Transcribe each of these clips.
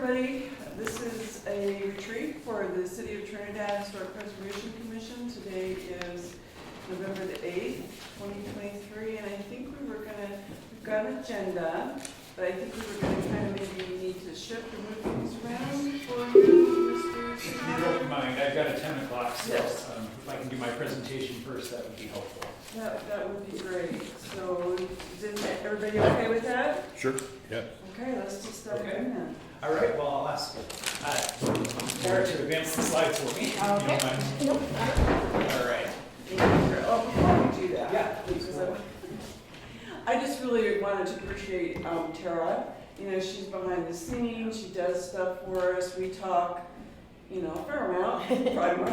everybody. This is a retreat for the City of Trinidad Historic Preservation Commission. Today is November the 8th, 2023, and I think we've got an agenda, but I think we were gonna kind of maybe need to shift or move things around for you, Mr. If you Sinatra. don't mind, I've got a 10 o'clock, so Yes. if I can do my presentation first, that would be helpful. That would be great. So, is everybody okay with that? Sure. Yeah. Okay, let's just start Okay. doing that. All right, well, I'll ask Eric to advance the slide for me. if you don't Okay. mind. Nope. All right. Oh, before we do that. Yeah, please. because I just really wanted to appreciate Tara. You know, she's behind the scenes, she does stuff for us, we talk, you know, a fair amount, probably more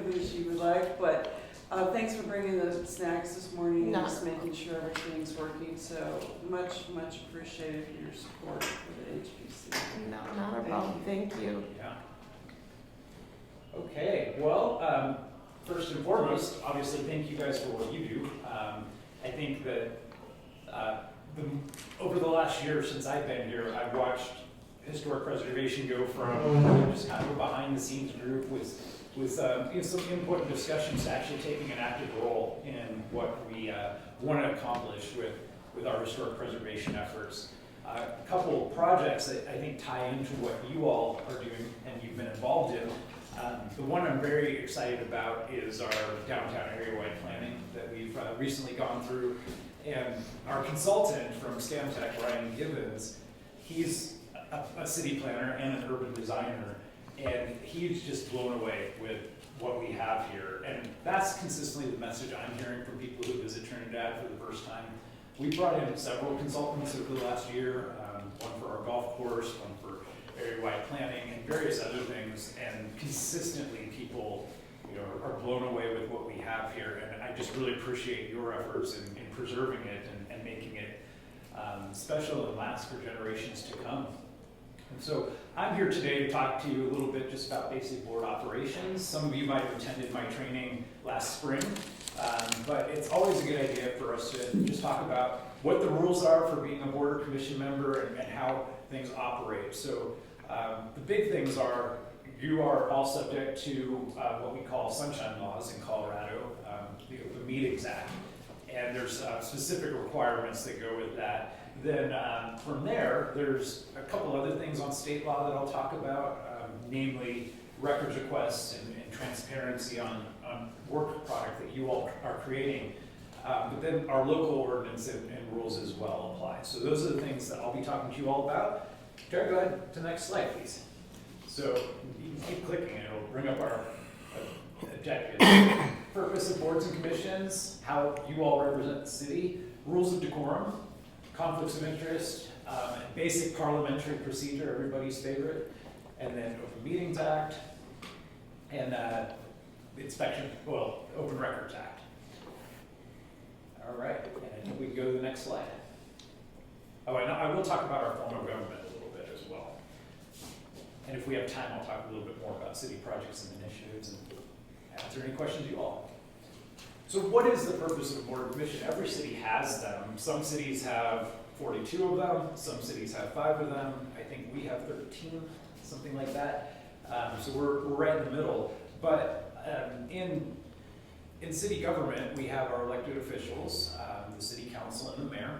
than she would like, but thanks for bringing the snacks this morning and just making sure everything's working, so much appreciated for your support for the HPC. No, not a problem. Thank you. Yeah. Okay, well, first and foremost, obviously, thank you guys for what you do. I think that over the last year since I've been here, I've watched historic preservation go from just kind of a behind-the-scenes group with some input and discussions to actually taking an active role in what we want to accomplish with our historic preservation efforts. A couple of projects that I think tie into what you all are doing and you've been involved in. The one I'm very excited about is our downtown area-wide planning that we've recently gone through. And our consultant from STAMTech, Ryan Gibbons, he's a city planner and an urban designer, and he's just blown away with what we have here. And that's consistently the message I'm hearing from people who visit Trinidad for the first time. We brought in several consultants over the last year, one for our golf course, one for area-wide planning, and various other things, and consistently people are blown away with what we have here, and I just really appreciate your efforts in preserving it and making it special and last for generations to come. And so I'm here today to talk to you a little bit just about basic board operations. Some of you might have attended my training last spring, but it's always a good idea for us to just talk about what the rules are for being a board or commission member and how things operate. So the big things are you are all subject to what we call sunshine laws in Colorado, the Open Meetings Act, and there's specific requirements that go with that. Then from there, there's a couple other things on state law that I'll talk about, namely records requests and transparency on work product that you all are creating. But then our local ordinance and rules as well apply. So those are the things that I'll be talking to you all about. Jared, go ahead to the next slide, please. So you can keep clicking and it'll bring up our objectives. Purpose of boards and commissions, how you all represent the city, rules of decorum, conflicts of interest, basic parliamentary procedure, everybody's favorite, and then Open Meetings Act, and Open Records Act. All right, and I think we can go to the next slide. Oh, and I will talk about our form of government a little bit as well. And if we have time, I'll talk a little bit more about city projects and initiatives and answer any questions you all have. So what is the purpose of a board or commission? Every city has them. Some cities have 42 of them. Some cities have 5 of them. I think we have 13, something like that. So we're right in the middle. But in city government, we have our elected officials, the city council and the mayor.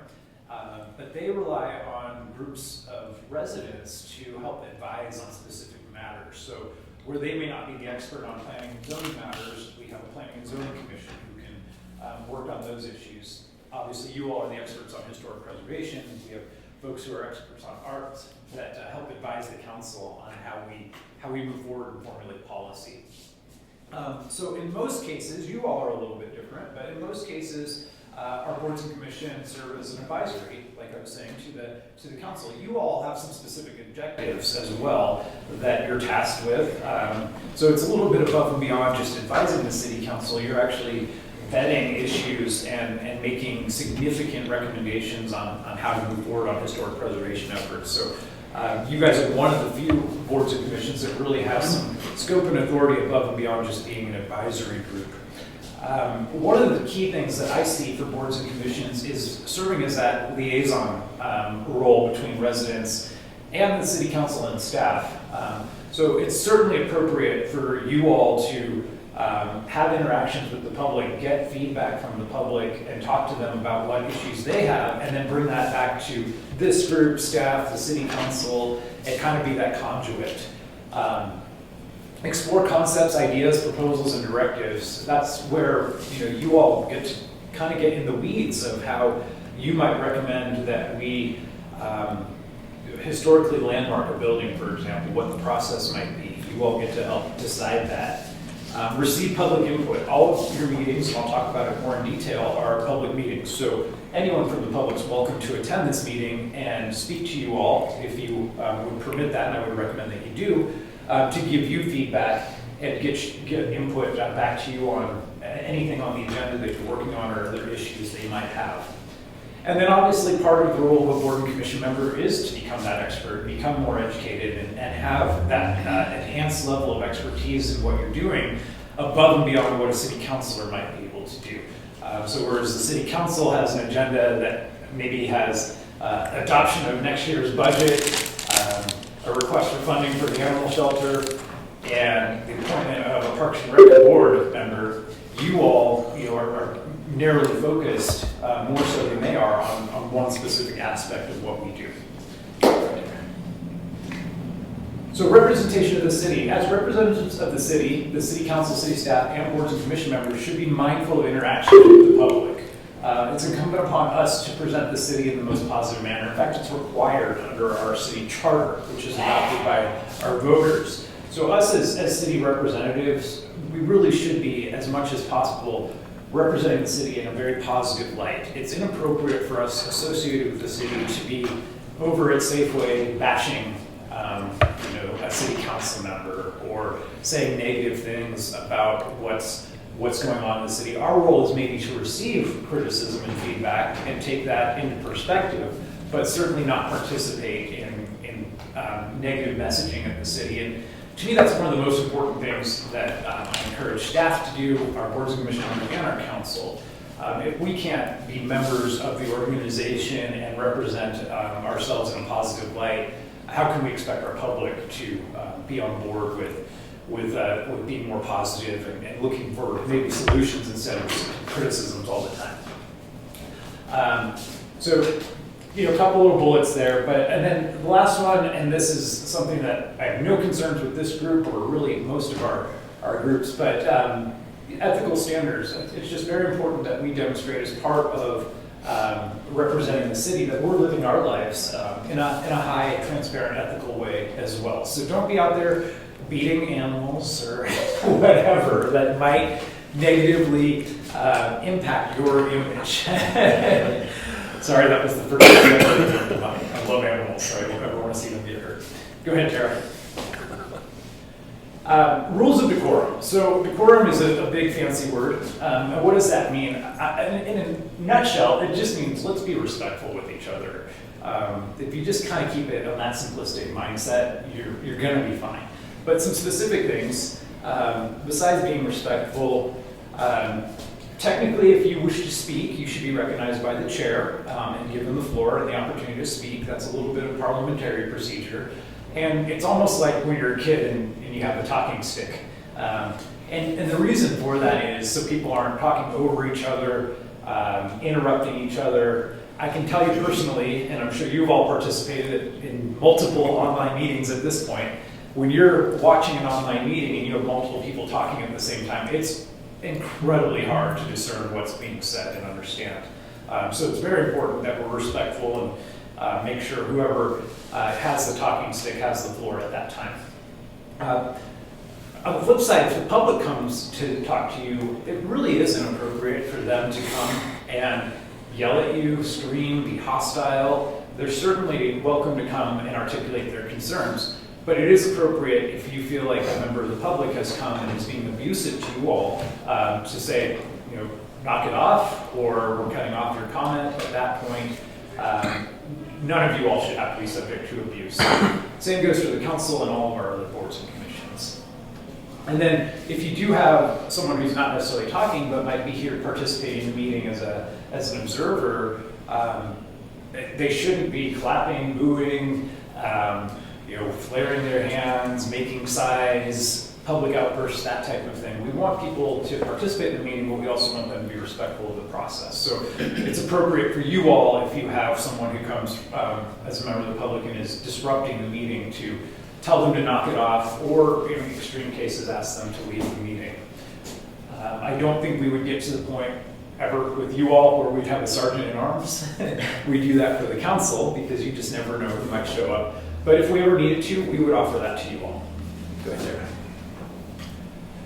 But they rely on groups of residents to help advise on specific matters. So where they may not be the expert on planning and zoning matters, we have a planning and zoning commission who can work on those issues. Obviously, you all are the experts on historic preservation. We have folks who are experts on art that help advise the council on how we move forward and formulate policy. So in most cases, you all are a little bit different, but in most cases, our boards and commissions serve as an advisory, like I was saying, to the council. You all have some specific objectives as well that you're tasked with. So it's a little bit above and beyond just advising the city council. You're actually vetting issues and making significant recommendations on how to move forward on historic preservation efforts. So you guys are one of the few boards and commissions that really have some scope and authority above and beyond just being an advisory group. One of the key things that I see for boards and commissions is serving as that liaison role between residents and the city council and staff. So it's certainly appropriate for you all to have interactions with the public, get feedback from the public, and talk to them about what issues they have, and then bring that back to this group, staff, the city council, and kind of be that conduit. Explore concepts, ideas, proposals, and directives. That's where you all get to kind of get in the weeds of how you might recommend that we historically landmark a building, for example, what the process might be. You all get to help decide that. Receive public input. All of your meetings, and I'll talk about it more in detail, are public meetings. So anyone from the public is welcome to attend this meeting and speak to you all if you would permit that, and I would recommend that you do, to give you feedback and get input back to you on anything on the agenda that you're working on or other issues that you might have. And then obviously part of the role of a board and commission member is to become that expert, become more educated, and have that enhanced level of expertise in what you're doing above and beyond what a city councilor might be able to do. So whereas the city council has an agenda that maybe has adoption of next year's budget, a request for funding for the animal shelter, and the appointment of a Parks and Rec board member, you all are narrowly focused, more so than they are, on one specific aspect of what we do. So representation of the city. As representatives of the city council, city staff, and boards and commission members should be mindful of interaction with the public. It's incumbent upon us to present the city in the most positive manner. In fact, it's required under our city charter, which is adopted by our voters. So us as city representatives, we really should be, as much as possible, representing the city in a very positive light. It's inappropriate for us associated with the city to be over at Safeway bashing a city council member or saying negative things about what's going on in the city. Our role is maybe to receive criticism and feedback and take that into perspective, but certainly not participate in negative messaging of the city. And to me, that's one of the most important things that I encourage staff to do, our boards and commission members, and our council. If we can't be members of the organization and represent ourselves in a positive light, how can we expect our public to be on board with being more positive and looking for maybe solutions instead of criticisms all the time? So, a couple little bullets there, and then the last one, and this is something that I have no concerns with this group or really most of our groups, but ethical standards. It's just very important that we demonstrate as part of representing the city that we're living our lives in a high, transparent, ethical way as well. So don't be out there beating animals or whatever that might negatively impact your image. Sorry, that was the first time I heard of I love animals, so I don't ever want to see them get hurt. Go ahead, Tara. Rules of decorum. So decorum is a big fancy word. And what does that mean? In a nutshell, it just means let's be respectful with each other. If you just kind of keep it on that simplistic mindset, you're going to be fine. But some specific things, besides being respectful, technically, if you wish to speak, you should be recognized by the chair and given the floor and the opportunity to speak. That's a little bit of parliamentary procedure. And it's almost like when you're a kid and you have a talking stick. And the reason for that is so people aren't talking over each other, interrupting each other. I can tell you personally, and I'm sure you've all participated in multiple online meetings at this point, when you're watching an online meeting and you have multiple people talking at the same time, it's incredibly hard to discern what's being said and understand. So it's very important that we're respectful and make sure whoever has the talking stick has the floor at that time. On the flip side, if the public comes to talk to you, it really is inappropriate for them to come and yell at you, scream, be hostile. They're certainly welcome to come and articulate their concerns. But it is appropriate if you feel like a member of the public has come and is being abusive to you all to say, knock it off, or we're cutting off your comment at that point. None of you all should have to be subject to abuse. Same goes for the council and all of our other boards and commissions. And then if you do have someone who's not necessarily talking but might be here participating in the meeting as an observer, they shouldn't be clapping, booing, flaring their hands, making sighs, public outbursts, that type of thing. We want people to participate in the meeting, but we also want them to be respectful of the process. So it's appropriate for you all, if you have someone who comes as a member of the public and is disrupting the meeting, to tell them to knock it off, or in extreme cases, ask them to leave the meeting. I don't think we would get to the point ever with you all where we'd have a sergeant in arms. We do that for the council because you just never know who might show up. But if we ever needed to, we would offer that to you all. Go ahead, Sarah.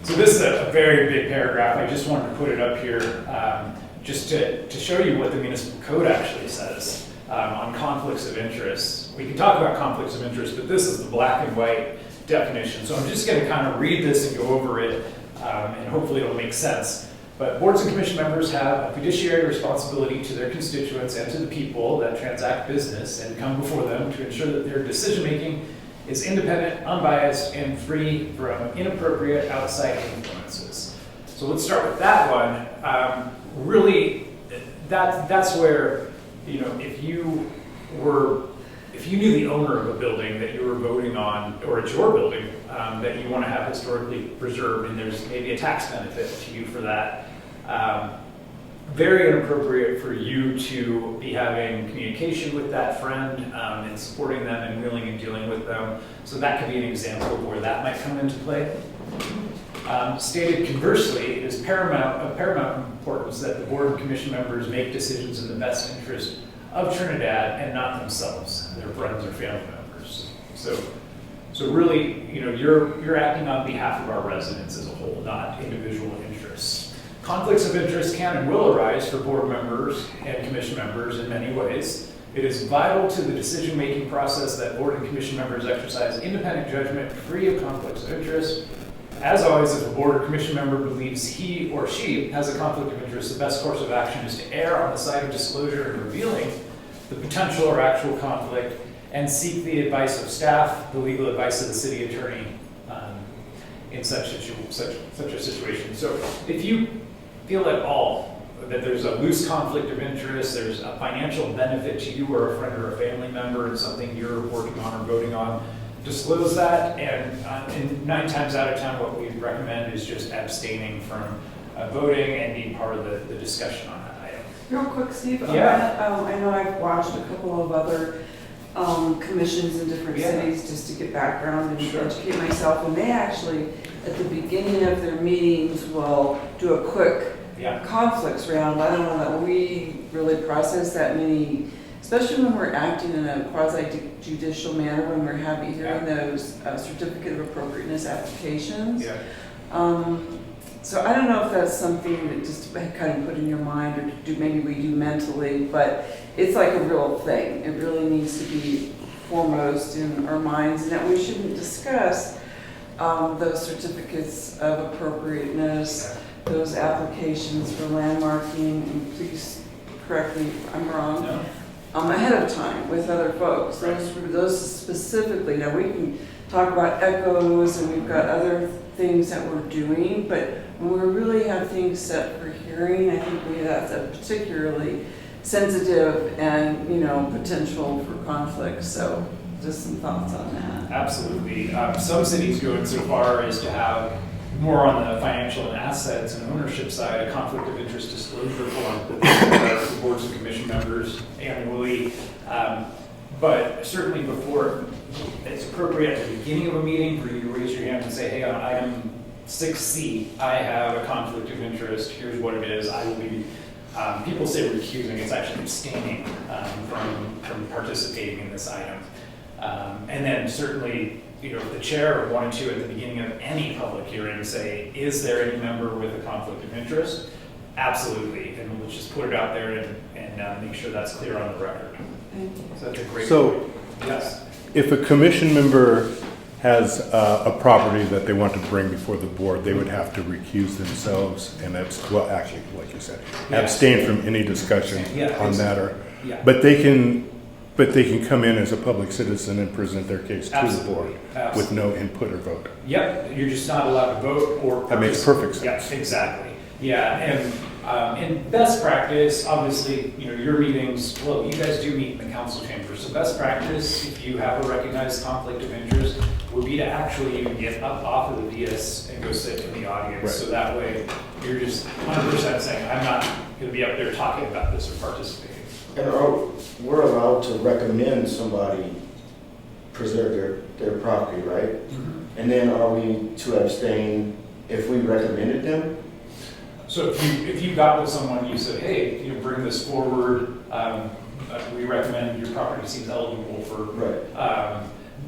So this is a very big paragraph. I just wanted to put it up here just to show you what the municipal code actually says on conflicts of interest. We can talk about conflicts of interest, but this is the black and white definition. So I'm just going to kind of read this and go over it, and hopefully it'll make sense. But boards and commission members have a fiduciary responsibility to their constituents and to the people that transact business and come before them to ensure that their decision-making is independent, unbiased, and free from inappropriate outside influences. So let's start with that one. Really, that's where, if you knew the owner of a building that you were voting on, or it's your building, that you want to have historically preserved, and there's maybe a tax benefit to you for that, very inappropriate for you to be having communication with that friend and supporting them and wheeling and dealing with them. So that could be an example of where that might come into play. Stated conversely, it is of paramount importance that the board and commission members make decisions in the best interest of Trinidad and not themselves, their friends or family members. So really, you're acting on behalf of our residents as a whole, not individual interests. Conflicts of interest can and will arise for board members and commission members in many ways. It is vital to the decision-making process that board and commission members exercise independent judgment free of conflicts of interest. As always, if a board or commission member believes he or she has a conflict of interest, the best course of action is to err on the side of disclosure and revealing the potential or actual conflict, and seek the advice of staff, the legal advice of the city attorney in such a situation. So if you feel at all that there's a loose conflict of interest, there's a financial benefit to you or a friend or a family member in something you're working on or voting on, disclose that, and 9 times out of 10 what we recommend is just abstaining from voting and being part of the discussion on that item. Real quick, Steve, on Yeah. that, I know I've watched a couple of other commissions in different Yeah. cities just to get background and Sure. educate myself, and they actually, at the beginning of their meetings, will do a quick Yeah. conflicts round. I don't know that we really process that many, especially when we're acting in a quasi-judicial manner, when we're hearing those certificate of appropriateness applications. Yeah. So I don't know if that's something that just kind of put in your mind, or maybe we do mentally, but it's like a real thing. It really needs to be foremost in our minds, and that we shouldn't discuss those certificates of appropriateness, those applications for landmarking, and please correct me if I'm wrong, No? ahead of time with other folks. Those specifically, now we can talk about echoes and we've got other things that we're doing, but when we really have things set for hearing, I think that's a particularly sensitive and, potential for conflict. So just some thoughts on that. Absolutely. Some cities go in so far as to have more on the financial and assets and ownership side, a conflict of interest disclosure form that they require for boards and commission members annually. But certainly before, it's appropriate at the beginning of a meeting for you to raise your hand and say, hey, on item 6C, I have a conflict of interest. Here's what it is. I will be, people say recusing, it's actually abstaining from participating in this item. And then certainly, if the chair wanted to, at the beginning of any public hearing, say, is there any member with a conflict of interest? Absolutely, and we'll just put it out there and make sure that's clear on the record. So that's a great point. Yes. If a commission member has a property that they want to bring before the board, they would have to recuse themselves and actually, like you said, abstain from any discussion on that. Yeah. But they can come in as a public citizen and present their case to the board with no input or vote. Yep, you're just not allowed to vote or That makes perfect sense. Yes, exactly. Yeah, In best practice, obviously, your meetings, well, you guys do meet in the council chamber. So best practice, if you have a recognized conflict of interest, would be to actually even get up off of the DS and go sit in the audience. Right. So that way, you're just 100% saying, I'm not going to be up there talking about this or participating. And we're allowed to recommend somebody preserve their property, right? Mm-hmm. And then are we to abstain if we recommended them? So if you got with someone, you said, hey, bring this forward, we recommend your property seems eligible for, Right.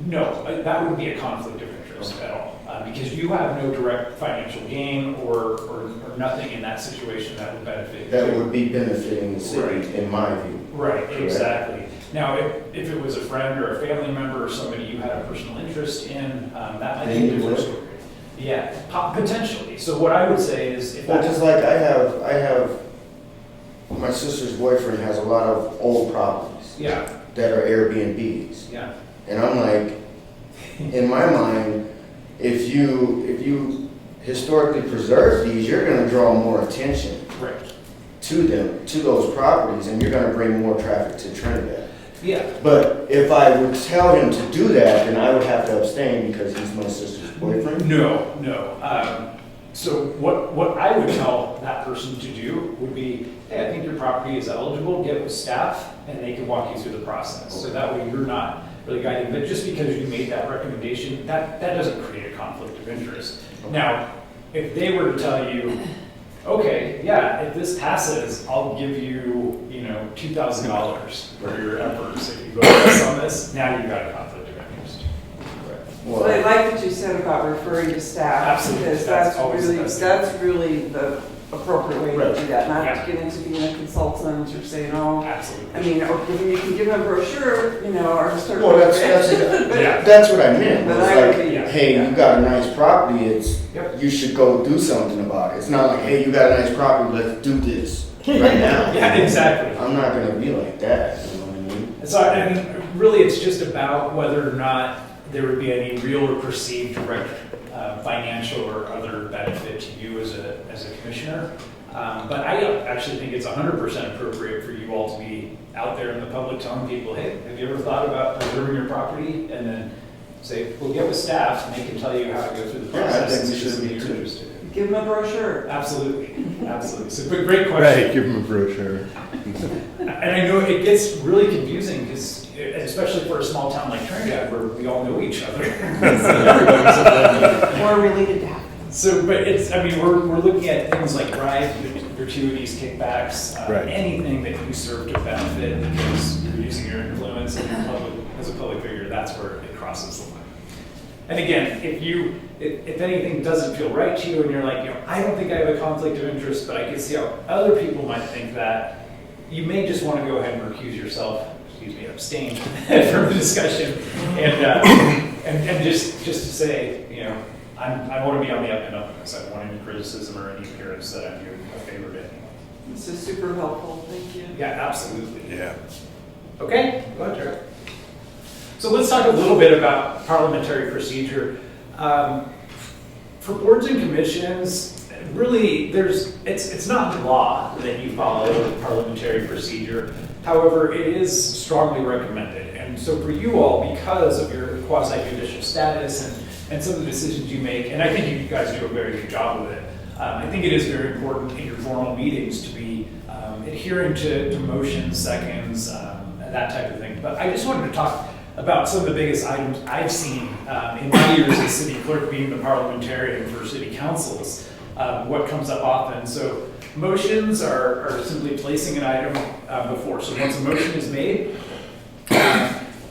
no, that wouldn't be a conflict of interest at all, because you have no direct financial gain or nothing in that situation that would benefit you. That would be benefiting the city, Right. in my view. Right, Correct. exactly. Now, if it was a friend or a family member or somebody you had a personal interest in, that might be a Then you different would. story. Yeah, potentially. So what I would say is, if Well, that just like I have, my sister's boyfriend has a lot of old properties yeah, that are Airbnbs. yeah, And I'm like, in my mind, if you historically preserve these, you're gonna draw more attention right, to them, to those properties, and you're gonna bring more traffic to Trinidad. yeah. But if I would tell him to do that, then I would have to abstain because he's my sister's boyfriend. No. So what I would tell that person to do would be, hey, I think your property is eligible, get with staff, and they can walk you through the process. So that way you're not really guiding, but just because you made that recommendation, that doesn't create a conflict of interest. Now, if they were to tell you, okay, yeah, if this passes, I'll give you, $2,000 for your efforts. If you vote on this, now you've got a conflict of interest. Well, I like what you said about referring to staff. Absolutely. Because That's always the best thing. that's really the appropriate way to do that, not Yeah. to get into being a consultant or saying, oh, Absolutely. I mean, or you can give them a brochure, our historical. Well, that's what I meant. But It's I like, would be- hey, you got a nice property, Yep. you should go do something about it. It's not like, hey, you got a nice property, let's do this right now. Yeah, exactly. I'm not gonna be like that, you know what I mean? So, I mean, really, it's just about whether or not there would be any real or perceived direct financial or other benefit to you as a commissioner. But I actually think it's 100% appropriate for you all to be out there in the public telling people, hey, have you ever thought about preserving your property? And then say, well, get with staff and they can tell you how to go through the Yeah, I process. think we It's should something be you're too. interested in. Give them a brochure. Absolutely. So, but great question. Right, give them a brochure. And I know it gets really confusing because, especially for a small town like Trinidad, where we all know each other. Everybody's a friend. Or related to happen. So, but we're looking at things like bribes, gratuities, kickbacks, Right. anything that you serve to benefit because you're using your influence as a public figure. That's where it crosses the line. And again, if anything doesn't feel right to you and you're like, I don't think I have a conflict of interest, but I can see how other people might think that, you may just want to go ahead and recuse yourself, abstain from the discussion, and just to say, I want to be on the up and up on this. I don't want any criticism or any appearance that I'm doing a favor to anyone. This is super helpful, thank you. Yeah, absolutely. Yeah. Okay, go ahead, Jared. So let's talk a little bit about parliamentary procedure. For boards and commissions, really, it's not law that you follow parliamentary procedure. However, it is strongly recommended. And so for you all, because of your quasi-judicial status and some of the decisions you make, and I think you guys do a very good job with it, I think it is very important in your formal meetings to be adhering to motions, seconds, that type of thing. But I just wanted to talk about some of the biggest items I've seen in my years as city clerk, being the parliamentarian for city councils, what comes up often. So motions are simply placing an item before. So once a motion is made,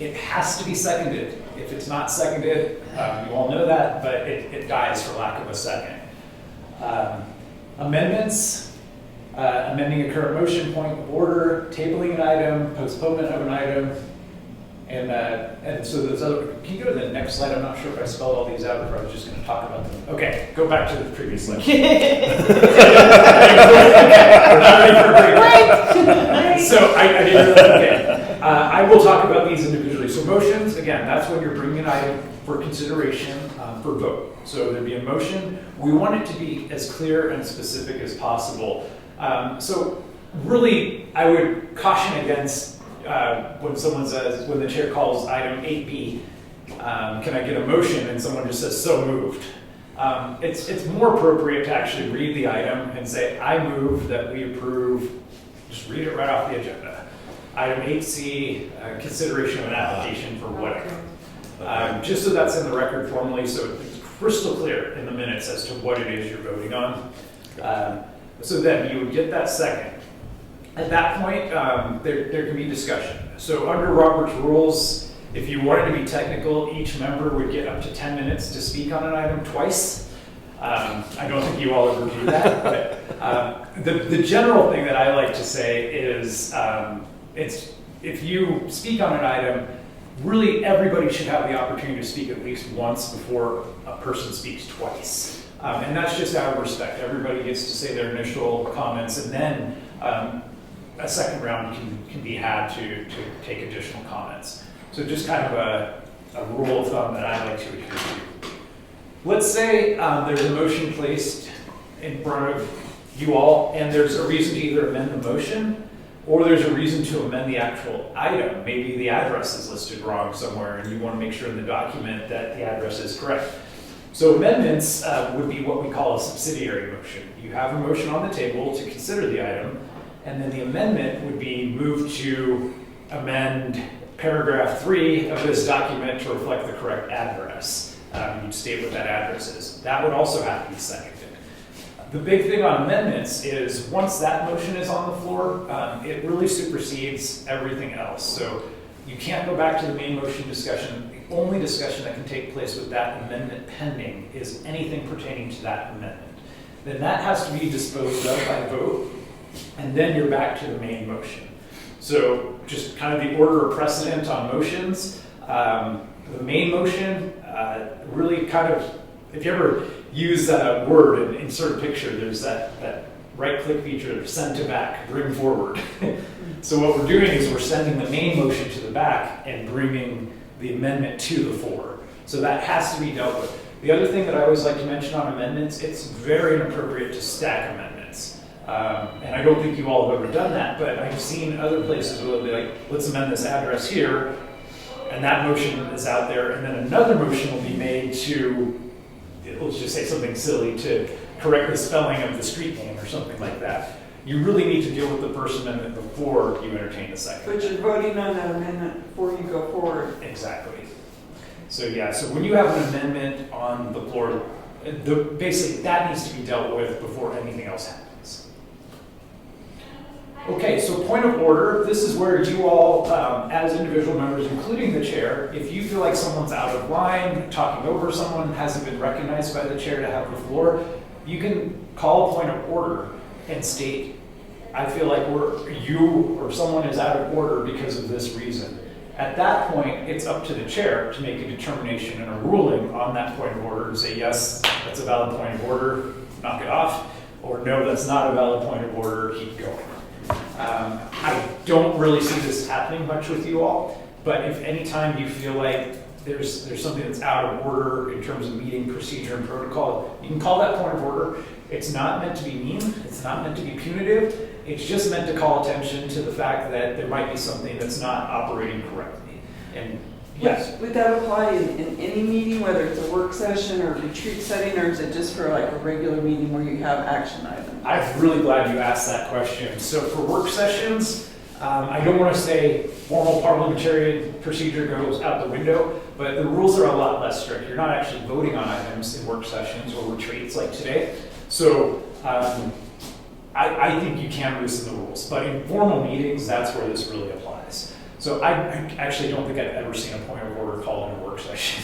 it has to be seconded. If it's not seconded, you all know that, but it dies for lack of a second. Amendments, amending a current motion, point of order, tabling an item, postponement of an item, and so those other, can you go to the next slide? I'm not sure if I spelled all these out or if I was just going to talk about them. Okay, go back to the previous slide. We're not ready for a break. So I didn't, okay. I will talk about these individually. So motions, again, that's when you're bringing an item for consideration for vote. So there'd be a motion. We want it to be as clear and specific as possible. So really, I would caution against when someone says, when the chair calls item 8B, can I get a motion? And someone just says, so moved. It's more appropriate to actually read the item and say, I move that we approve, just read it right off the agenda. Item 8C, consideration of an application for whatever. Just so that's in the record formally, so it's crystal clear in the minutes as to what it is you're voting on. So then you would get that second. At that point, there can be discussion. So under Robert's rules, if you wanted to be technical, each member would get up to 10 minutes to speak on an item twice. I don't think you all ever do that, but the general thing that I like to say is if you speak on an item, really everybody should have the opportunity to speak at least once before a person speaks twice. And that's just out of respect. Everybody gets to say their initial comments, and then a second round can be had to take additional comments. So just kind of a rule of thumb that I like to adhere to. Let's say there's a motion placed in front of you all, and there's a reason to either amend the motion, or there's a reason to amend the actual item. Maybe the address is listed wrong somewhere, and you want to make sure in the document that the address is correct. So amendments would be what we call a subsidiary motion. You have a motion on the table to consider the item, and then the amendment would be moved to amend paragraph 3 of this document to reflect the correct address. You'd state what that address is. That would also have to be seconded. The big thing on amendments is once that motion is on the floor, it really supersedes everything else. So you can't go back to the main motion discussion. The only discussion that can take place with that amendment pending is anything pertaining to that amendment. Then that has to be disposed of by vote, and then you're back to the main motion. So just kind of the order of precedent on motions. The main motion really kind of, if you ever use Word and insert a picture, there's that right-click feature, send to back, bring forward. So what we're doing is we're sending the main motion to the back and bringing the amendment to the fore. So that has to be dealt with. The other thing that I always like to mention on amendments, it's very inappropriate to stack amendments. And I don't think you all have ever done that, but I've seen other places where they'll be like, let's amend this address here, and that motion is out there, and then another motion will be made to, let's just say something silly, to correct the spelling of the street name or something like that. You really need to deal with the first amendment before you entertain the second. But you're voting on that amendment before you go forward. Exactly. So yeah, so when you have an amendment on the floor, basically that needs to be dealt with before anything else happens. Okay, so point of order. This is where you all, as individual members, including the chair, if you feel like someone's out of line, talking over someone, hasn't been recognized by the chair to have the floor, you can call a point of order and state, I feel like you or someone is out of order because of this reason. At that point, it's up to the chair to make a determination and a ruling on that point of order and say, yes, that's a valid point of order, knock it off, or no, that's not a valid point of order, keep going. I don't really see this happening much with you all, but if any time you feel like there's something that's out of order in terms of meeting procedure and protocol, you can call that point of order. It's not meant to be mean, it's not meant to be punitive, it's just meant to call attention to the fact that there might be something that's not operating correctly. And yes? Would that apply in any meeting, whether it's a work session or a retreat setting, or is it just for like a regular meeting where you have action items? I'm really glad you asked that question. So for work sessions, I don't want to say formal parliamentary procedure goes out the window, but the rules are a lot less strict. You're not actually voting on items in work sessions or retreats like today. So I think you can loosen the rules, but in formal meetings, that's where this really applies. So I actually don't think I've ever seen a point of order called in a work session,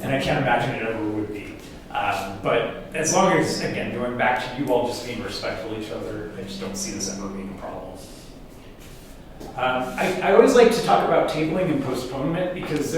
and I can't imagine it ever would be. But as long as, again, going back to you all just being respectful of each other, I just don't see this ever being a problem. I always like to talk about tabling and postponement because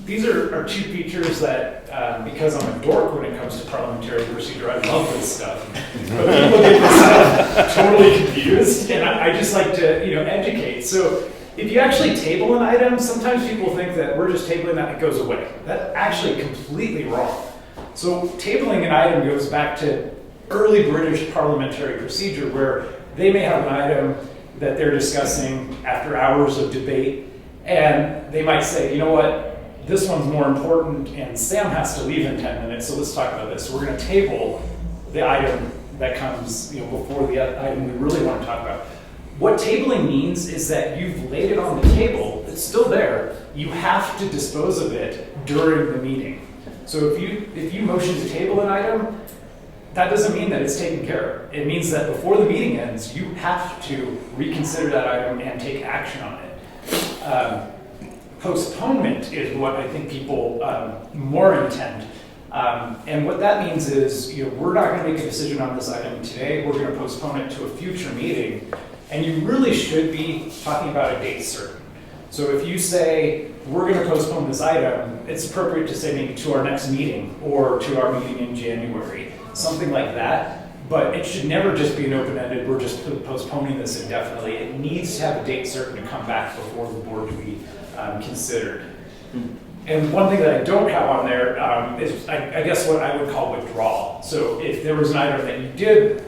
these are two features that, because I'm a dork when it comes to parliamentary procedure, I love this stuff. But people get this totally confused, and I just like to educate. So if you actually table an item, sometimes people think that we're just tabling that and it goes away. That's actually completely wrong. So tabling an item goes back to early British parliamentary procedure where they may have an item that they're discussing after hours of debate, and they might say, you know what, this one's more important, and Sam has to leave in 10 minutes, so let's talk about this. So we're going to table the item that comes, before the item we really want to talk about. What tabling means is that you've laid it on the table, it's still there, you have to dispose of it during the meeting. So if you motion to table an item, that doesn't mean that it's taken care of. It means that before the meeting ends, you have to reconsider that item and take action on it. Postponement is what I think people more intend. And what that means is, we're not going to make a decision on this item today. We're going to postpone it to a future meeting. And you really should be talking about a date certain. So if you say, we're going to postpone this item, it's appropriate to say maybe to our next meeting or to our meeting in January, something like that. But it should never just be an open-ended, we're just postponing this indefinitely. It needs to have a date certain to come back before the board to be considered. And one thing that I don't have on there is, I guess, what I would call withdrawal. So if there was an item that you did,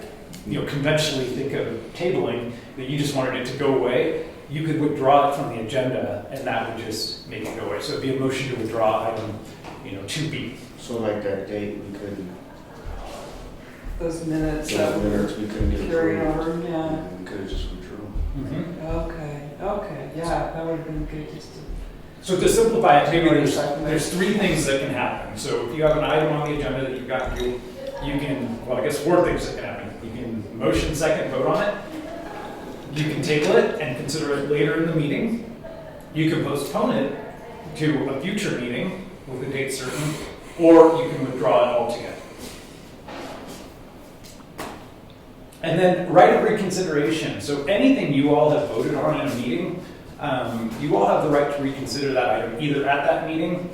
conventionally think of tabling, that you just wanted it to go away, you could withdraw it from the agenda, and that would just make it go away. So it'd be a motion to withdraw item, 2B. So like that date, we couldn't, Those minutes those minutes, we couldn't get carry approved. over, yeah. We could have just withdrew. Okay, yeah, that would have been good just to. So to simplify it, maybe there's 3 things that can happen. So if you have an item on the agenda that you've got, you can, well, I guess 4 things that can happen. You can motion second, vote on it. You can table it and consider it later in the meeting. You can postpone it to a future meeting with a date certain, or you can withdraw it altogether. And then right of reconsideration. So anything you all have voted on in a meeting, you all have the right to reconsider that item either at that meeting.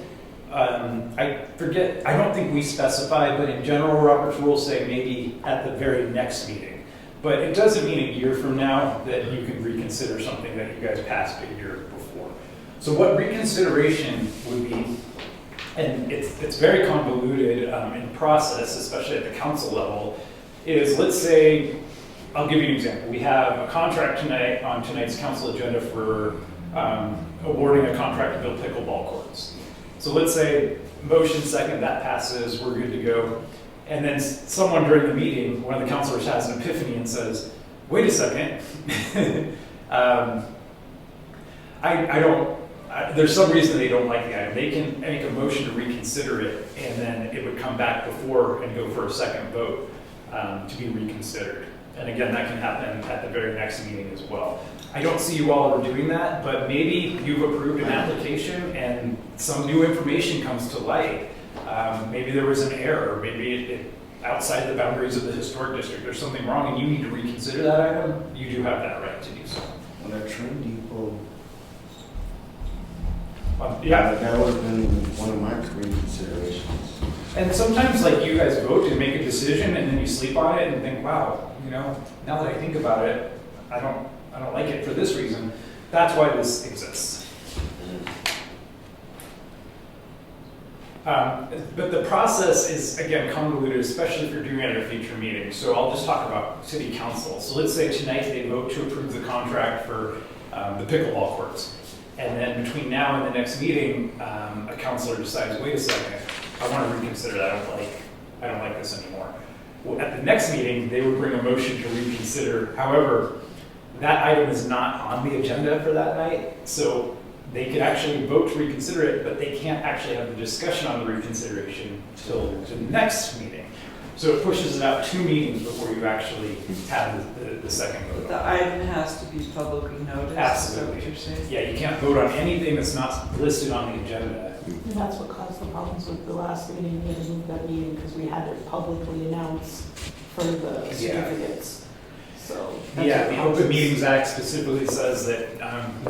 I forget, I don't think we specify, but in general, Robert's rules say maybe at the very next meeting. But it doesn't mean a year from now that you can reconsider something that you guys passed a year before. So what reconsideration would be, and it's very convoluted in process, especially at the council level, is let's say, I'll give you an example. We have a contract tonight on tonight's council agenda for awarding a contract to build pickleball courts. So let's say motion second, that passes, we're good to go. And then someone during the meeting, one of the councilors has an epiphany and says, wait a second, there's some reason they don't like the item. They can make a motion to reconsider it, and then it would come back before and go for a second vote to be reconsidered. And again, that can happen at the very next meeting as well. I don't see you all are doing that, but maybe you've approved an application and some new information comes to light. Maybe there was an error, maybe outside the boundaries of the historic district, there's something wrong and you need to reconsider that item, you do have that right to do so. On that train depot, Yeah, that would have been one of my reconsiderations. and sometimes like you guys vote and make a decision and then you sleep on it and think, wow, now that I think about it, I don't like it for this reason. That's why this exists. But the process is, again, convoluted, especially if you're doing it at a future meeting. So I'll just talk about city council. So let's say tonight they vote to approve the contract for the pickleball courts. And then between now and the next meeting, a councilor decides, wait a second, I want to reconsider that. I don't like this anymore. Well, at the next meeting, they would bring a motion to reconsider. However, that item is not on the agenda for that night. So they could actually vote to reconsider it, but they can't actually have the discussion on the reconsideration till the next meeting. So it pushes it out 2 meetings before you actually have the second vote. The item has to be publicly noticed. Absolutely. Is that what you're saying? Yeah, you can't vote on anything that's not listed on the agenda. And that's what caused the problems with the last meeting, we had to move that meeting because we had it publicly announced for the Yeah. certificates. So. that's Yeah, what the caused Open it. Meetings Act specifically says that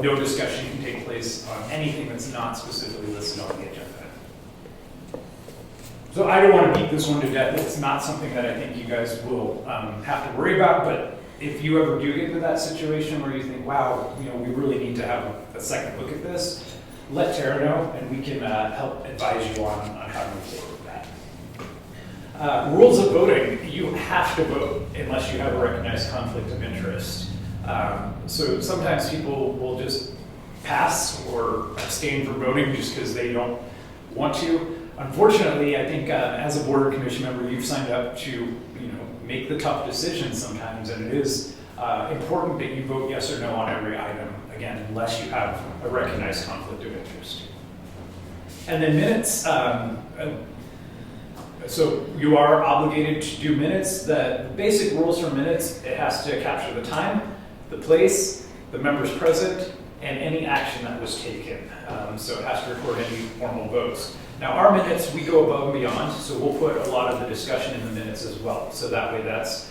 no discussion can take place on anything that's not specifically listed on the agenda. So I don't want to beat this one to death. It's not something that I think you guys will have to worry about, but if you ever do get into that situation where you think, wow, we really need to have a second look at this, let Tara know and we can help advise you on how to move forward with Rules of voting, you have to vote unless you have a recognized conflict of interest. So sometimes people will just pass or abstain from voting just because they don't want to. Unfortunately, I think as a board or commission member, you've signed up to make the tough decisions sometimes, and it is important that you vote yes or no on every item, again, unless you have a recognized conflict of interest. And then minutes, so you are obligated to do minutes. The basic rules for minutes, it has to capture the time, the place, the members present, and any action that was taken. So it has to record any formal votes. Now our minutes, we go above and beyond, so we'll put a lot of the discussion in the minutes as well. So that way that's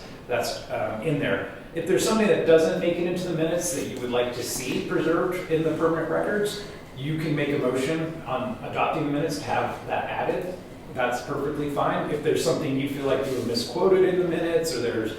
in there. If there's something that doesn't make it into the minutes that you would like to see preserved in the permanent records, you can make a motion on adopting the minutes to have that added. That's perfectly fine. If there's something you feel like you were misquoted in the minutes, or there's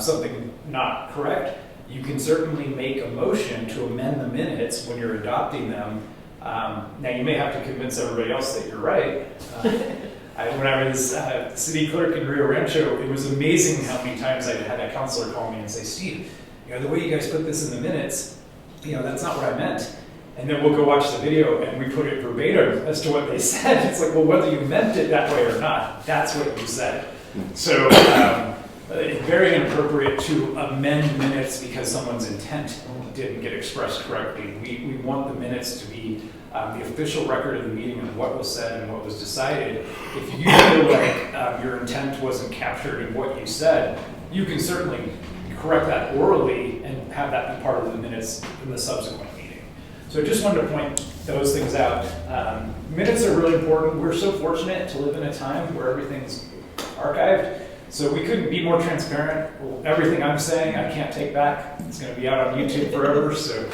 something not correct, you can certainly make a motion to amend the minutes when you're adopting them. Now you may have to convince everybody else that you're right. When I was city clerk in Rio Rancho, it was amazing how many times I had a counselor call me and say, Steve, the way you guys put this in the minutes, that's not what I meant. And then we'll go watch the video and we put it verbatim as to what they said. It's like, well, whether you meant it that way or not, that's what you said. So it's very inappropriate to amend minutes because someone's intent didn't get expressed correctly. We want the minutes to be the official record of the meeting of what was said and what was decided. If you feel like your intent wasn't captured in what you said, you can certainly correct that orally and have that be part of the minutes in the subsequent meeting. So I just wanted to point those things out. Minutes are really important. We're so fortunate to live in a time where everything's archived. So we couldn't be more transparent. Everything I'm saying, I can't take back. It's going to be out on YouTube forever. So,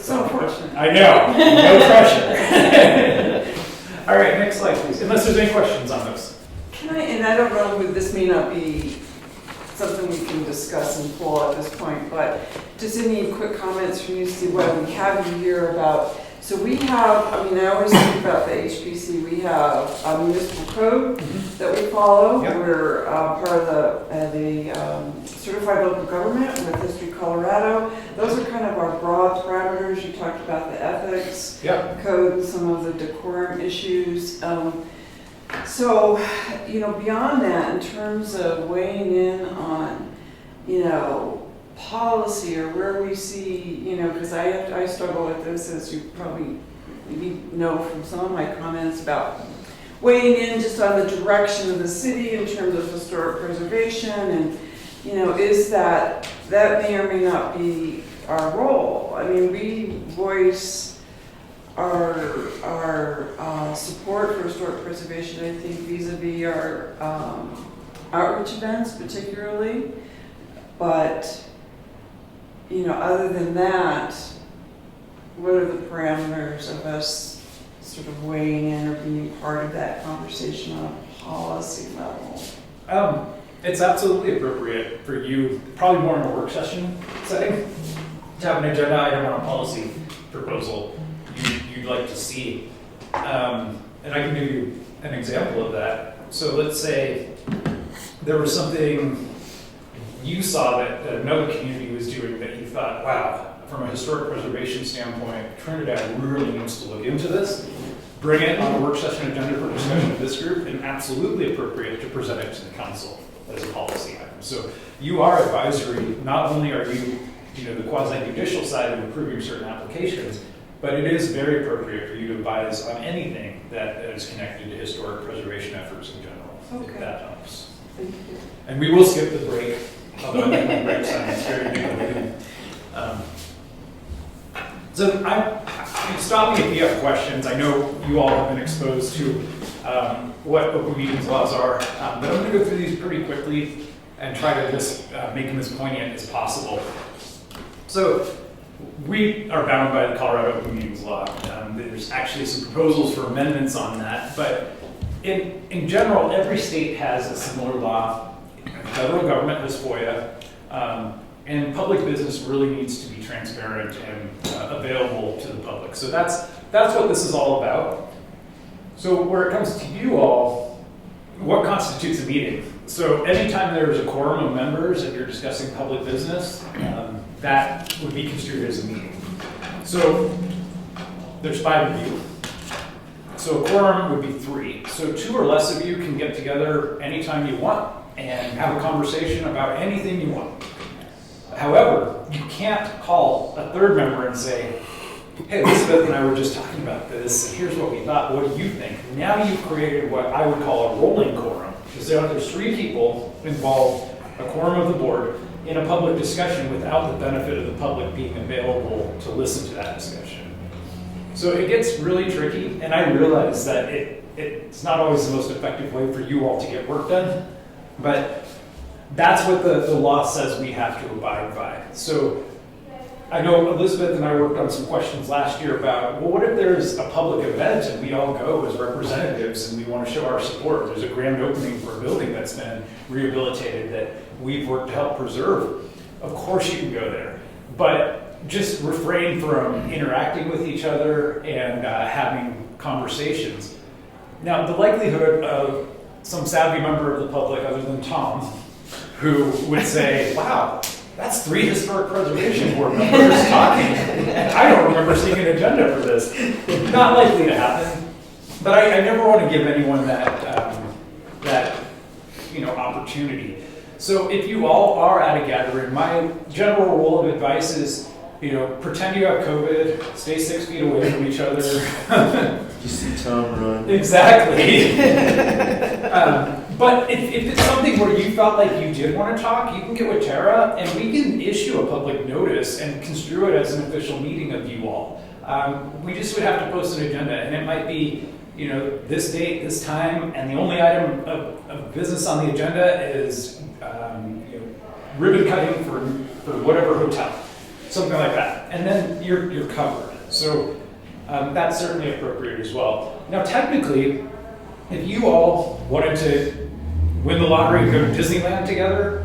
So fortunate. I know, no pressure. All right, next slide, please. Unless there's any questions on those. And I don't know, this may not be something we can discuss in full at this point, but just any quick comments from you, Steve, what we have you here about. So we have, I always think about the HPC, we have a municipal code that we follow. Yep. We're part of the certified local government with History Colorado. Those are kind of our broad parameters. You talked about the ethics code, some of the decorum issues. So, beyond that, in terms of weighing in on, policy or where we see, because I struggle with this, as you probably maybe know from some of my comments about weighing in just on the direction of the city in terms of historic preservation, and is that may or may not be our role. We voice our support for historic preservation, I think, vis-a-vis our outreach events particularly, but other than that, what are the parameters of us sort of weighing in or being part of that conversation on a policy level? It's absolutely appropriate for you, probably more in a work session setting, to have an agenda item on a policy proposal you'd like to see. And I can give you an example of that. So let's say there was something you saw that another community was doing that you thought, wow, from a historic preservation standpoint, Trinidad really needs to look into this. Bring it on a work session agenda for discussion of this group, and absolutely appropriate to present it to the council as a policy item. So you are advisory. Not only are you, the quasi-judicial side of approving certain applications, but it is very appropriate for you to advise on anything that is connected to historic preservation efforts in general. Okay. If that helps. Thank you. And we will skip the break, although I think the break time is very good. Stop me if you have questions. I know you all have been exposed to what open meetings laws are, but I'm going to go through these pretty quickly and try to just make them as poignant as possible. So we are bound by the Colorado Open Meetings Law. There's actually some proposals for amendments on that, but in general, every state has a similar law. Federal government has FOIA, and public business really needs to be transparent and available to the public. So that's what this is all about. So where it comes to you all, what constitutes a meeting? So anytime there's a quorum of members and you're discussing public business, that would be construed as a meeting. So there's 5 of you. So a quorum would be 3. So 2 or less of you can get together anytime you want and have a conversation about anything you want. However, you can't call a 3rd member and say, hey, Elizabeth and I were just talking about this, and here's what we thought, what do you think? Now you've created what I would call a rolling quorum, because there's 3 people involved, a quorum of the board, in a public discussion without the benefit of the public being available to listen to that discussion. So it gets really tricky, and I realize that it's not always the most effective way for you all to get work done, but that's what the law says we have to abide by. So I know Elizabeth and I worked on some questions last year about, well, what if there's a public event and we all go as representatives and we want to show our support? There's a grand opening for a building that's been rehabilitated that we've worked to help preserve. Of course you can go there, but just refrain from interacting with each other and having conversations. Now, the likelihood of some savvy member of the public other than Tom who would say, wow, that's 3 historic preservation board members talking, and I don't remember seeing an agenda for this. Not likely to happen, but I never want to give anyone that opportunity. So if you all are at a gathering, my general rule of advice is, pretend you have COVID, stay 6 feet away from each other. You see Tom run. Exactly. But if it's something where you felt like you did want to talk, you can get with Tara and we can issue a public notice and construe it as an official meeting of you all. We just would have to post an agenda, and it might be, this date, this time, and the only item of business on the agenda is ribbon cutting for whatever hotel, something like that, and then you're covered. So that's certainly appropriate as well. Now, technically, if you all wanted to win the lottery and go to Disneyland together,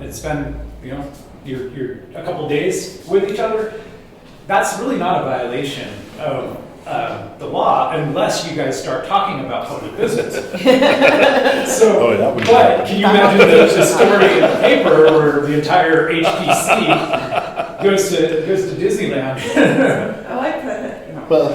and spend you're a couple days with each other, that's really not a violation of the law unless you guys start talking about public business. So, but can you imagine the story in the paper where the entire HPC goes to Disneyland? I like that. No. Well,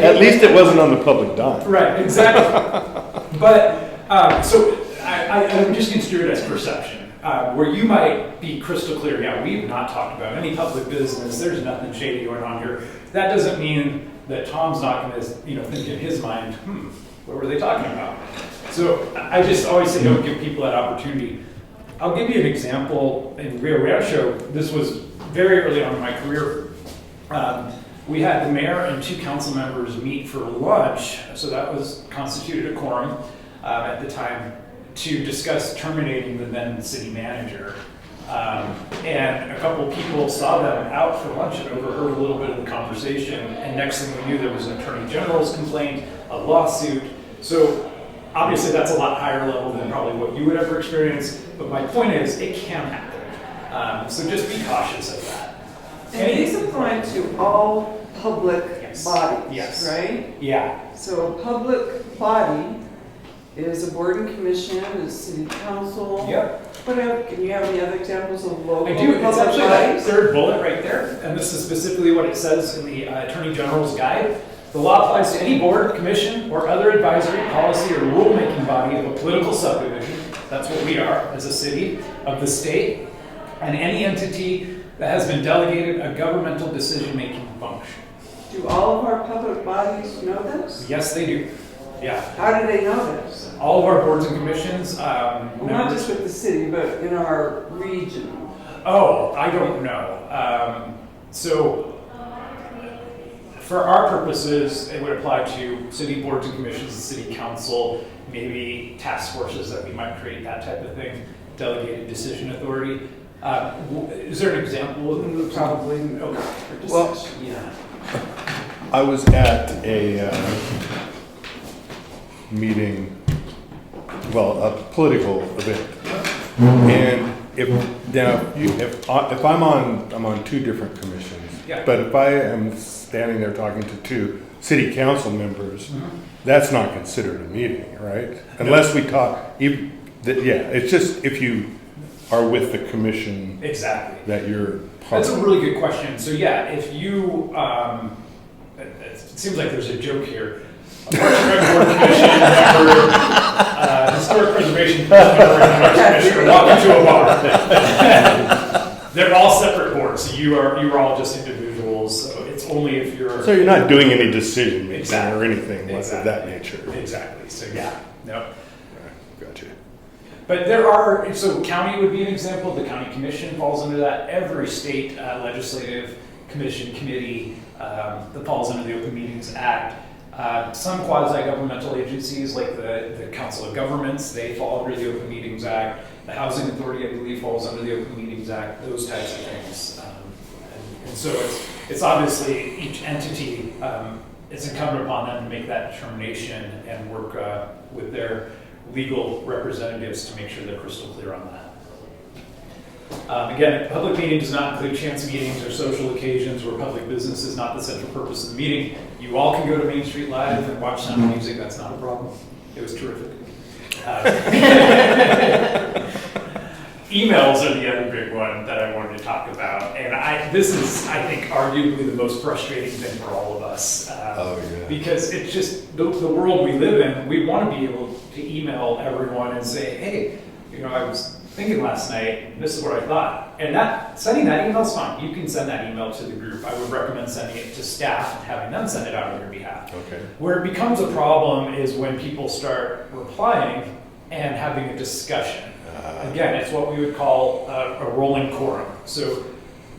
at least it wasn't on the public dime. Right, exactly. But so I'm just construed it as perception, where you might be crystal clear. Yeah, we've not talked about any public business. There's nothing shady going on here. That doesn't mean that Tom's not going to, think in his mind, what were they talking about? So I just always say don't give people that opportunity. I'll give you an example in Rio Rancho. This was very early on in my career. We had the mayor and 2 council members meet for lunch, so that was constituted a quorum at the time, to discuss terminating the then city manager. And a couple of people saw them out for lunch and overheard a little bit of the conversation, and next thing we knew there was an attorney general's complaint, a lawsuit. So obviously that's a lot higher level than probably what you would ever experience, but my point is it can happen. So just be cautious of that. And these apply to all public bodies, Yes. right? Yeah. So a public body is a board and commission, a city council. Yep. Can you have any other examples of local I do. It's public actually that bodies? 3rd bullet right there, and this is specifically what it says in the Attorney General's guide. The law applies to any board, commission, or other advisory, policy, or rulemaking body of a political subdivision. That's what we are as a city of the state, and any entity that has been delegated a governmental decision-making function. Do all of our public bodies know this? Yes, they do. Yeah. How do they know this? All of our boards and commissions. Well, not just with the city, but in our region. Oh, I don't know. So for our purposes, it would apply to city boards and commissions, the city council, maybe task forces that we might create, that type of thing, delegated decision authority. Is there an example? Probably. Okay. Well, Yeah. I was at a meeting, a political event, and if I'm on 2 different commissions, Yeah. but if I am standing there talking to 2, city council members, that's not considered a meeting, right? Unless we talk, it's just if you are with the commission Exactly. that you're part That's a of. really good question. So yeah, if you, it seems like there's a joke here. A Parks and Rec Board Commission member, Historic Preservation Commission member, and Parks Commissioner walk into a bar. They're all separate boards, so you are all just individuals. So it's only if you're. So you're not doing any decision making Exactly. or anything like of Exactly. that nature. Exactly. So yeah, no. Gotcha. But there are, so county would be an example, the county commission falls under that, every state legislative commission committee that falls under the Open Meetings Act. Some quasi-governmental agencies like the Council of Governments, they fall under the Open Meetings Act. The Housing Authority, I believe, falls under the Open Meetings Act, those types of things. And so it's obviously each entity, it's incumbent upon them to make that determination and work with their legal representatives to make sure they're crystal clear on that. Again, a public meeting does not include chance meetings or social occasions where public business is not the central purpose of the meeting. You all can go to Main Street Live and watch Sound of Music, that's not a problem. It was terrific. Emails are the other big one that I wanted to talk about. And this is, I think, arguably the most frustrating thing for all of us. Because it's just the world we live in, we want to be able to email everyone and say, hey, I was thinking last night, and this is what I thought. And sending that email is fine. You can send that email to the group. I would recommend sending it to staff and having them send it out on your behalf. Okay. Where it becomes a problem is when people start replying and having a discussion. Again, it's what we would call a rolling quorum. So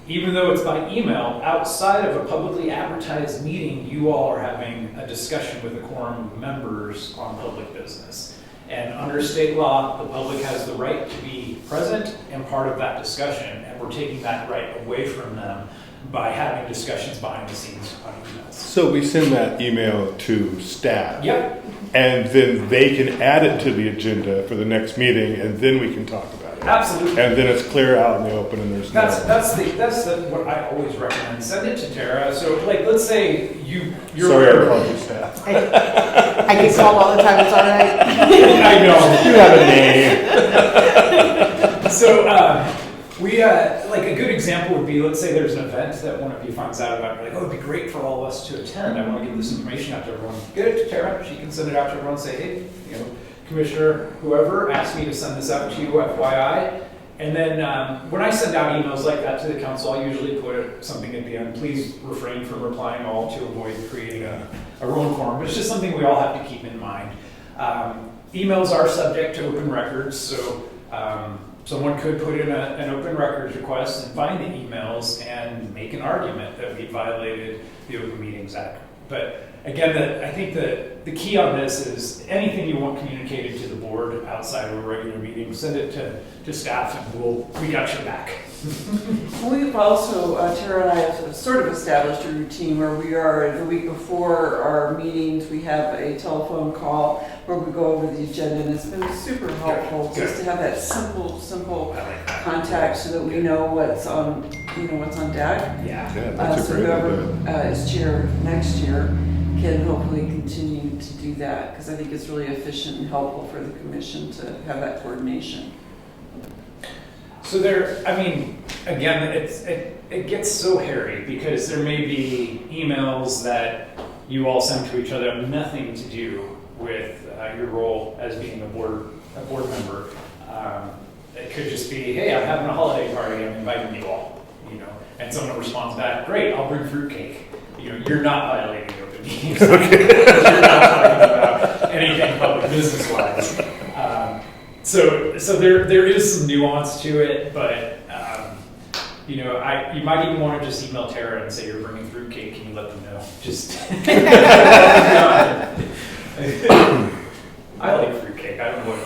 even though it's by email, outside of a publicly advertised meeting, you all are having a discussion with a quorum of members on public business. And under state law, the public has the right to be present and part of that discussion, and we're taking that right away from them by having discussions behind the scenes on emails. So we send that email to staff. Yep. And then they can add it to the agenda for the next meeting, and then we can talk about it. Absolutely. And then it's clear out in the open, and there's That's no. what I always recommend. Send it to Tara. So like, let's say you're Sorry, I called you staff. I get called all the time, it's all right. I know. You have a name. So we like a good example would be, let's say there's an event that one of you finds out about. You're like, oh, it'd be great for all of us to attend. I want to give this information out to everyone. Get it to Tara. She can send it out to everyone. Say, hey, Commissioner whoever asked me to send this out to you, FYI. And then when I send out emails like that to the council, I usually put something at the end. Please refrain from replying all to avoid creating a rolling quorum. But it's just something we all have to keep in mind. Emails are subject to open records, so someone could put in an open records request and find the emails and make an argument that we violated the Open Meetings Act. But again, I think the key on this is anything you want communicated to the board outside of a regular meeting, send it to staff and we got your back. We've also, Tara and I have sort of established a routine where we are, the week before our meetings, we have a telephone call where we go over the agenda, and it's been super helpful just to have that simple contact so that we know what's on, what's on deck. Yeah. Yeah, that's a So great whoever idea. is chair next year can hopefully continue to do that, because I think it's really efficient and helpful for the commission to have that coordination. So again, it gets so hairy because there may be emails that you all send to each other have nothing to do with your role as being a board member. It could just be, hey, I'm having a holiday party, I'm inviting you all, and someone responds back, great, I'll bring fruitcake. You're not violating the Open Meetings Act. You're not talking about anything public business-wise. So there is some nuance to it, but you might even want to just email Tara and say you're bringing fruitcake. Can you let them know? Just I like fruitcake. I don't know what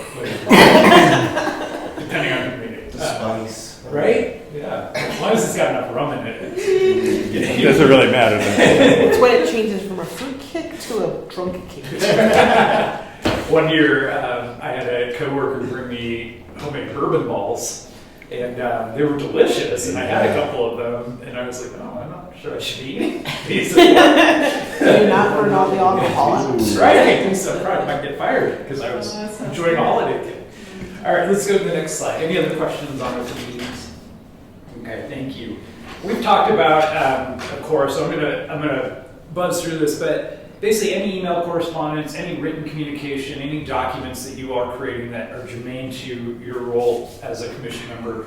depending on who made it. The spice. Right? Yeah. As long as it's got enough rum in it. It doesn't really matter. It's when it changes from a fruit kick to a drunk kick. One year, I had a coworker bring me homemade bourbon balls, and they were delicious. And I had a couple of them, and I was like, "Oh, I'm not sure I should be eating. Maybe not burn all the alcohol out. That's right, I think so. Probably might get fired because I was enjoying a holiday kid. All right, let's go to the next slide. Any other questions on open meetings? Okay, thank you. We've talked about, of course, so I'm gonna buzz through this, but basically any email correspondence, any written communication, any documents that you are creating that are germane to your role as a commission member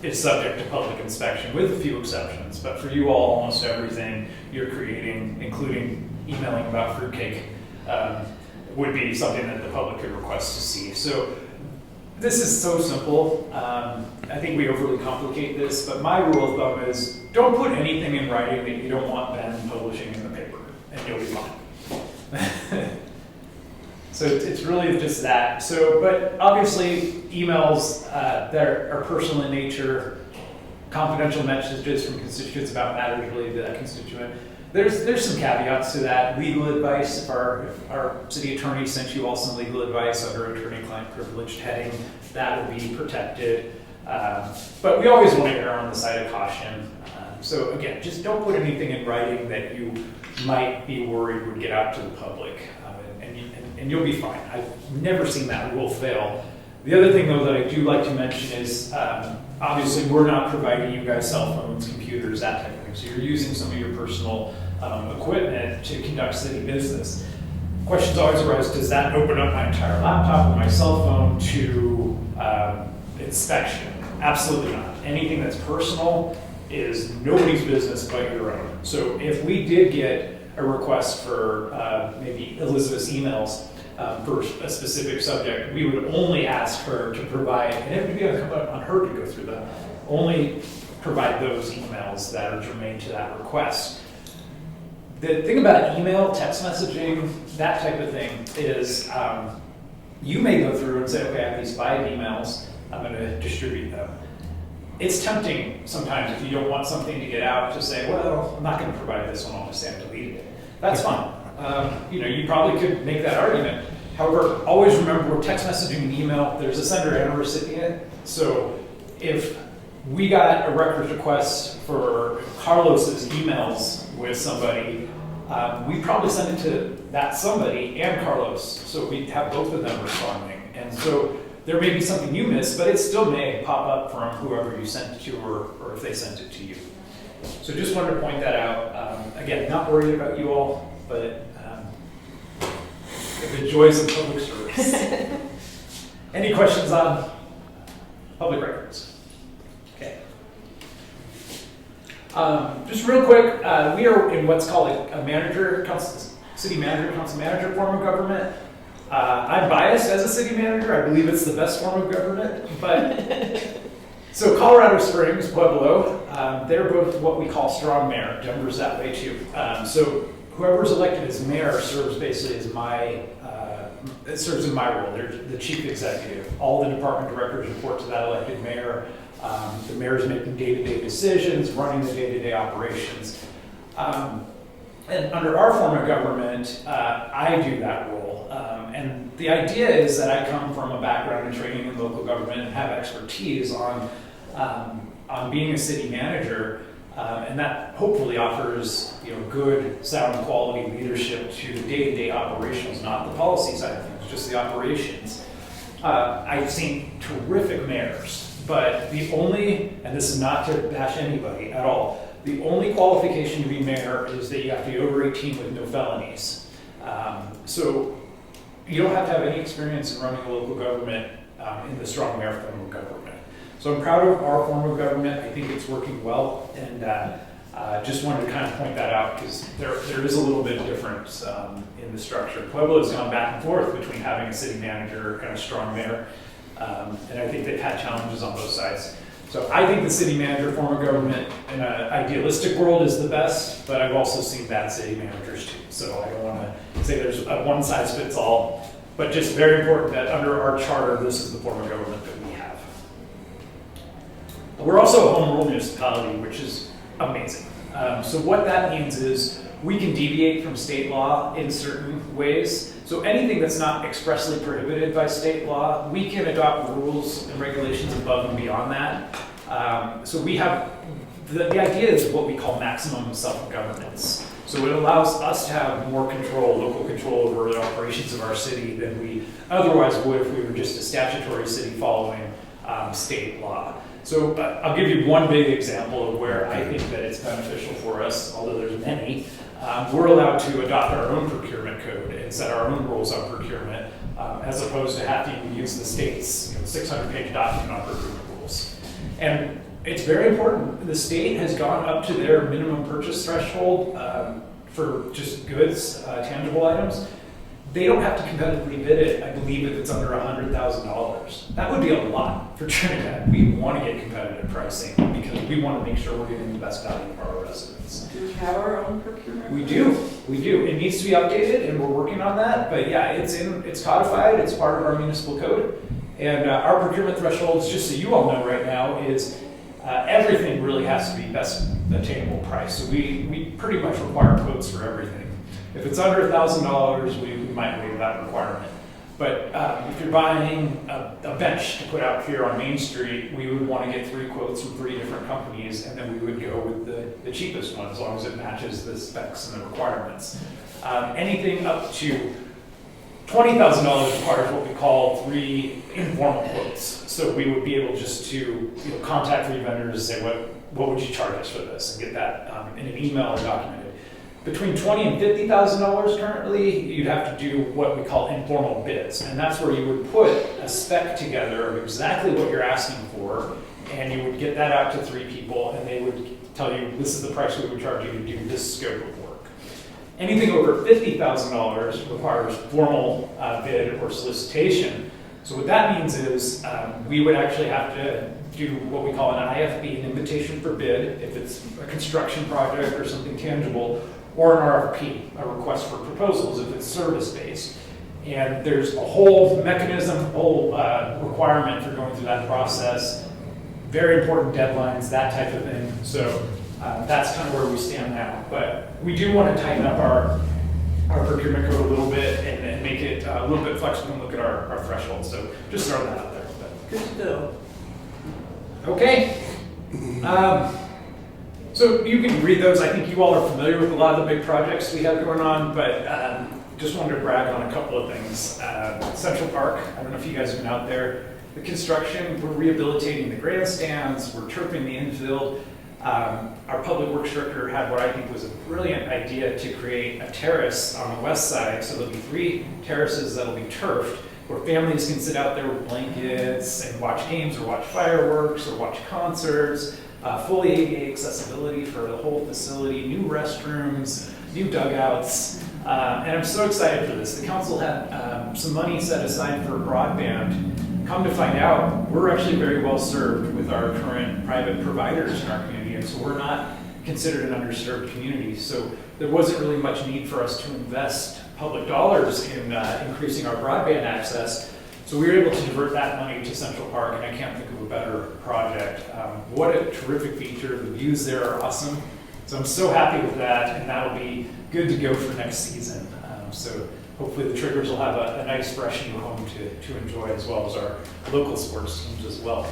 is subject to public inspection with a few exceptions. But for you all, almost everything you're creating, including emailing about fruitcake, would be something that the public could request to see. So this is so simple. I think we overly complicate this, but my rule of thumb is don't put anything in writing that you don't want Ben publishing in the paper, and you'll be fine. So it's really just that. So, but obviously emails that are personal in nature, confidential messages from constituents about matters related to that constituent. There's some caveats to that. Legal advice, if our city attorney sent you all some legal advice under attorney-client privileged heading, that would be protected. But we always want to err on the side of caution. So again, just don't put anything in writing that you might be worried would get out to the public, and you'll be fine. I've never seen that rule fail. The other thing, though, that I do like to mention is obviously we're not providing you guys cell phones, computers, that type of thing. So you're using some of your personal equipment to conduct city business. Questions always arise, does that open up my entire laptop or my cell phone to inspection? Absolutely not. Anything that's personal is nobody's business but your own. So if we did get a request for maybe Elizabeth's emails for a specific subject, we would only ask her to provide, and it would be on her to go through them, only provide those emails that are germane to that request. The thing about email, text messaging, that type of thing is you may go through and say, okay, I have these 5 emails, I'm going to distribute them. It's tempting sometimes if you don't want something to get out to say, well, I'm not going to provide this one, I'll just say I deleted it. That's fine. You probably could make that argument. However, always remember text messaging and email, there's a sender and a recipient. So if we got a record request for Carlos's emails with somebody, we probably send it to that somebody and Carlos. So we'd have both of them responding. And so there may be something you missed, but it still may pop up from whoever you sent it to or if they sent it to you. So just wanted to point that out. Again, not worried about you all, but the joys of public service. Any questions on public records? Okay. Just real quick, we are in what's called a city manager, council manager form of government. I'm biased as a city manager. I believe it's the best form of government, but so Colorado Springs, Pueblo, they're both what we call strong mayor. Denver's that way too. So whoever's elected as mayor serves basically as it serves in my role. They're the chief executive. All the department directors report to that elected mayor. The mayor's making day-to-day decisions, running the day-to-day operations. And under our form of government, I do that role. And the idea is that I come from a background in training in local government and have expertise on being a city manager, and that hopefully offers good, sound, quality leadership to the day-to-day operations, not the policy side of things, just the operations. I've seen terrific mayors, but the only, and this is not to bash anybody at all, the only qualification to be mayor is that you have to be over 18 with no felonies. So you don't have to have any experience in running a local government in the strong mayor form of government. So I'm proud of our form of government. I think it's working well, and just wanted to kind of point that out because there is a little bit of difference in the structure. Pueblo has gone back and forth between having a city manager and a strong mayor, and I think they've had challenges on both sides. So I think the city manager form of government in an idealistic world is the best, but I've also seen bad city managers too. So I don't want to say there's a one size fits all, but just very important that under our charter, this is the form of government that we have. We're also a home rule municipality, which is amazing. So what that means is we can deviate from state law in certain ways. So anything that's not expressly prohibited by state law, we can adopt rules and regulations above and beyond that. So we have the idea is what we call maximum self-governance. So it allows us to have more control, local control over the operations of our city than we otherwise would if we were just a statutory city following state law. So I'll give you one big example of where I think that it's beneficial for us, although there's many. We're allowed to adopt our own procurement code and set our own rules on procurement, as opposed to having to use the state's 600-page document on procurement rules. And it's very important. The state has gone up to their minimum purchase threshold for just goods, tangible items. They don't have to competitively bid it, I believe, if it's under $100,000. That would be a lot for Trinidad. We want to get competitive pricing because we want to make sure we're getting the best value for our residents. Do we have our own procurement? We do. It needs to be updated, and we're working on that. But yeah, it's codified. It's part of our municipal code. And our procurement thresholds, just so you all know right now, is everything really has to be best attainable price. So we pretty much require quotes for everything. If it's under $1,000, we might waive that requirement. But if you're buying a bench to put out here on Main Street, we would want to get 3 quotes from 3 different companies, and then we would go with the cheapest one as long as it matches the specs and the requirements. Anything up to $20,000 requires what we call 3 informal quotes. So we would be able just to contact 3 vendors and say, what would you charge us for this, and get that in an email or documented. Between $20,000 and $50,000 currently, you'd have to do what we call informal bids, and that's where you would put a spec together of exactly what you're asking for, and you would get that out to 3 people, and they would tell you, this is the price we would charge you to do this scope of work. Anything over $50,000 requires formal bid or solicitation. So what that means is we would actually have to do what we call an IFB, an invitation for bid, if it's a construction project or something tangible, or an RFP, a request for proposals, if it's service-based. And there's a whole mechanism, a whole requirement for going through that process, very important deadlines, that type of thing. So that's kind of where we stand now. But we do want to tighten up our procurement code a little bit and make it a little bit flexible and look at our thresholds. So just throw that out there. Good to know. Okay. So you can read those. I think you all are familiar with a lot of the big projects we have going on, but just wanted to brag on a couple of things. Central Park, I don't know if you guys have been out there. The construction, we're rehabilitating the grandstands, we're turfing the infield. Our public works director had what I think was a brilliant idea to create a terrace on the west side. So there'll be 3 terraces that'll be turfed, where families can sit out there with blankets and watch games or watch fireworks or watch concerts. Fully ADA accessibility for the whole facility, new restrooms, new dugouts, and I'm so excited for this. The council had some money set aside for broadband. Come to find out, we're actually very well served with our current private providers in our community, and so we're not considered an underserved community. So there wasn't really much need for us to invest public dollars in increasing our broadband access. So we were able to divert that money to Central Park, and I can't think of a better project. What a terrific feature. The views there are awesome. So I'm so happy with that, and that'll be good to go for next season. So hopefully the Triggers will have a nice, fresh new home to enjoy, as well as our local sports teams as well.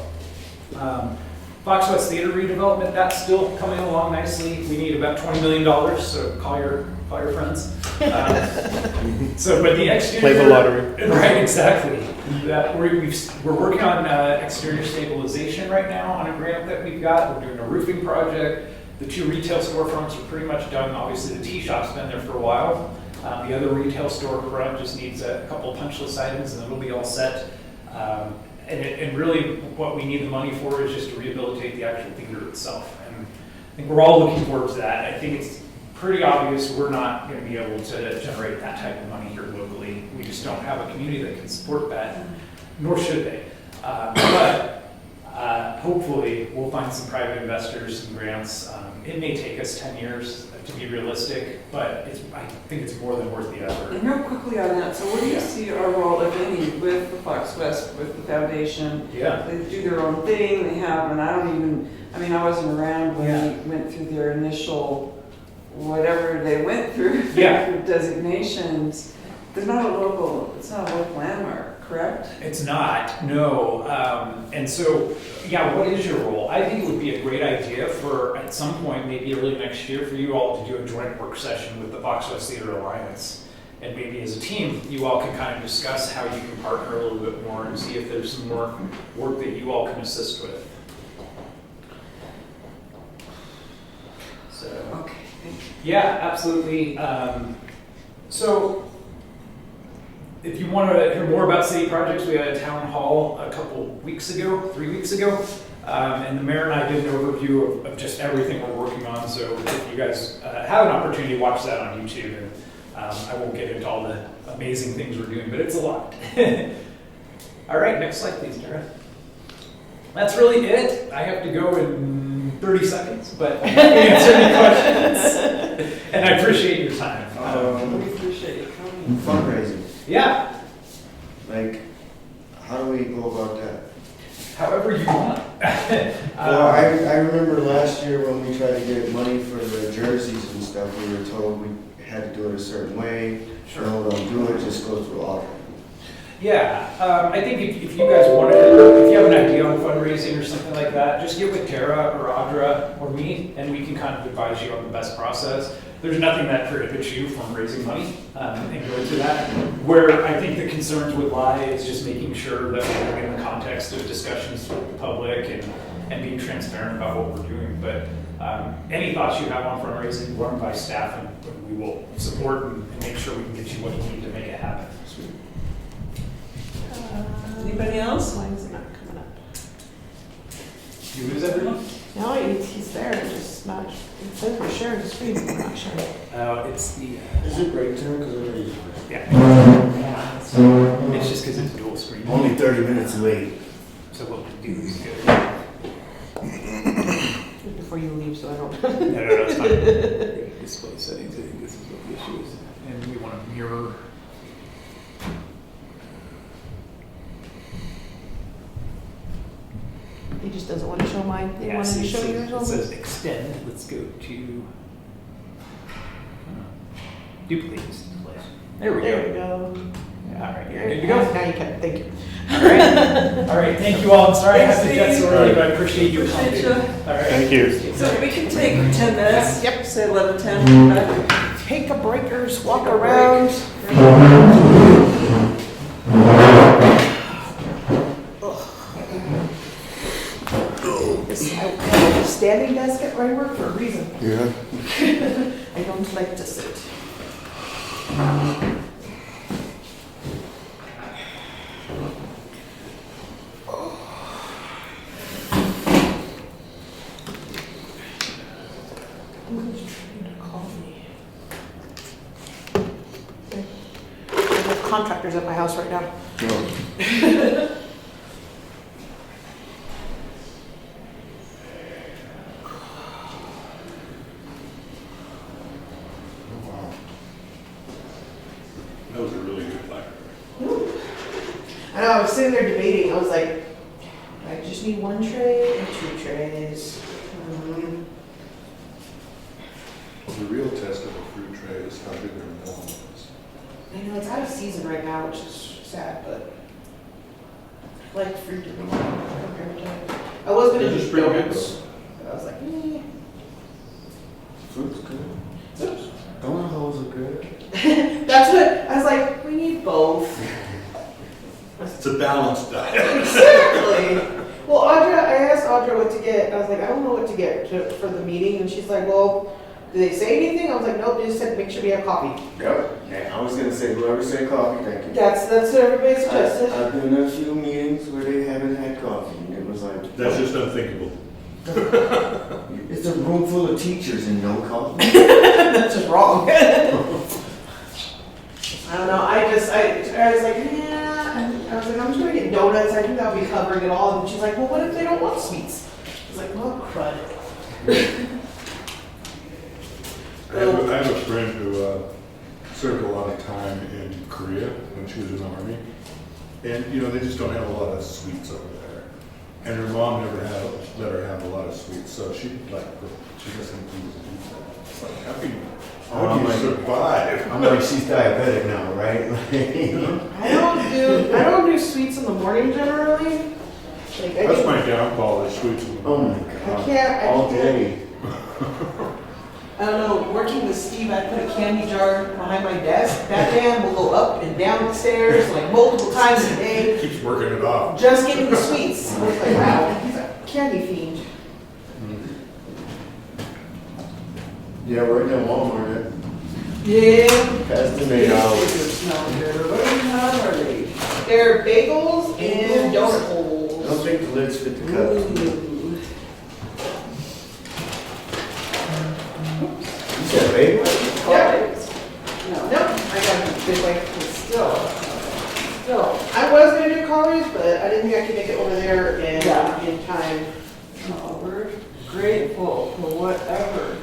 Fox West Theater redevelopment, that's still coming along nicely. We need about $20 million, so call your friends. But the exterior... Play the lottery. Right, exactly. We're working on exterior stabilization right now on a grant that we've got. We're doing a roofing project. The 2 retail storefronts are pretty much done. Obviously, the tea shop's been there for a while. The other retail storefront just needs a couple of punch list items, and it'll be all set. And really, what we need the money for is just to rehabilitate the actual theater itself. And I think we're all looking forward to that. I think it's pretty obvious we're not going to be able to generate that type of money here locally. We just don't have a community that can support that, nor should they. But hopefully we'll find some private investors, some grants. It may take us 10 years to be realistic, but I think it's more than worth the effort. And real quickly on that, so what do you see our role, if any, with the Fox West, with the foundation? Yeah. They do their own thing, they have, and I wasn't around when we went through their initial, whatever they went through, Yeah. designations. it's not a local landmark, correct? It's not, no. And so, yeah, what is your role? I think it would be a great idea for, at some point, maybe early next year, for you all to do a joint work session with the Fox West Theater Alliance. And maybe as a team, you all can kind of discuss how you can partner a little bit more and see if there's some more work that you all can assist with. So, Okay, thank you. yeah, absolutely. So, if you want to hear more about city projects, we had a town hall a couple weeks ago, 3 weeks ago, and the mayor and I did an overview of just everything we're working on. So if you guys have an opportunity to watch that on YouTube, and I won't get into all the amazing things we're doing, but it's a lot. All right, next slide, please, Tara. That's really it. I have to go in 30 seconds, but I can answer any questions. And I appreciate your time. We appreciate you coming. Fundraising, Yeah, like, how do we go about that? however you want. Well, I remember last year when we tried to get money for the jerseys and stuff, we were told we had to do it a certain way. Sure. No, don't do it, just go through all. Yeah, I think if you guys wanted, if you have an idea on fundraising or something like that, just get with Tara or Audra or me, and we can kind of advise you on the best process. There's nothing that prohibits you from raising money and going through that. Where I think the concerns would lie is just making sure that we're in the context of discussions with the public and being transparent about what we're doing. But any thoughts you have on fundraising, run by staff, and we will support and make sure we can get you what you need to make it happen. Anybody else? Why is it not coming up? You lose everyone? No, he's there, just not, it says we're sharing the screen, but we're not sharing. It's the, Is it break time? Because I'm ready. yeah. It's just because it's dual screen. Only 30 minutes late. So what we do is go. Before you leave, so I don't. No, it's fine. Display settings, I think this is what the issue is. And we want to mirror. He just doesn't want to show mine. They Yeah, wanted see, to show yours it only. says extend. Let's go to duplicate this place. There we There we go. go. Yeah, all right, you're good to go. Now you can, thank you. All right. All right, thank you all. I'm sorry I have to jet so early, but I appreciate you Appreciate coming. you. All right. Thank you. So we can take 10 minutes. Yep. Say 11:10. Take a breakers, walk Take a around. I have a standing desk at my work for a reason. Yeah. I don't like to sit. Who's trying to call me? I have contractors at my house right now. That was a really good library. I know, I was sitting there debating, I was like, do I just need one tray or 2 trays? The real test of a fruit tray is how big their melon is. I know, it's out of season right now, which is sad, but I like fruit to be compared to, I was gonna They're do just pretty good, donuts, but I was like, Fruit's good. Donut holes are good. That's what, I was like, we need both. It's a balanced diet. Exactly. Well, I asked Audra what to get. I was like, I don't know what to get for the meeting. And she's like, well, did they say anything? I was like, nope, they just said make sure we have coffee. Yep. Yeah, I was gonna say, whoever said coffee, thank you. That's what everybody suggested. I've been in a few meetings where they haven't had coffee, and it was like. That's just unthinkable. It's a room full of teachers and no coffee. That's just wrong. I don't know. I was like, yeah. And I was like, I'm just gonna get donuts. I think that'll be covering it all. And she's like, well, what if they don't want sweets? I was like, well, crud. I have a friend who served a lot of time in Korea when she was in the army. And, you know, they just don't have a lot of sweets over there. And her mom never let her have a lot of sweets, so she doesn't eat that. It's like, how can you How do you survive? I'm like, she's diabetic now, right? I don't do sweets in the morning generally. Like, I That's get- my downfall, is sweets. Oh my I god. can't, All I can't. day. I don't know, working with Steve, I put a candy jar behind my desk. That man will go up and down the stairs like multiple times a day, Keeps working it off. just getting the sweets. I was like, wow, he's a candy fiend. Yeah, we're in the Walmart. Yeah. Past the main house. What do you have, are they? They're bagels and donut I holes. don't think the lids fit the cup. Ooh. You said bagel? Yep. No, Nope, I got a big way. still, I was gonna do college, but I didn't think I could make it over there Yeah. in time. no, we're grateful for whatever.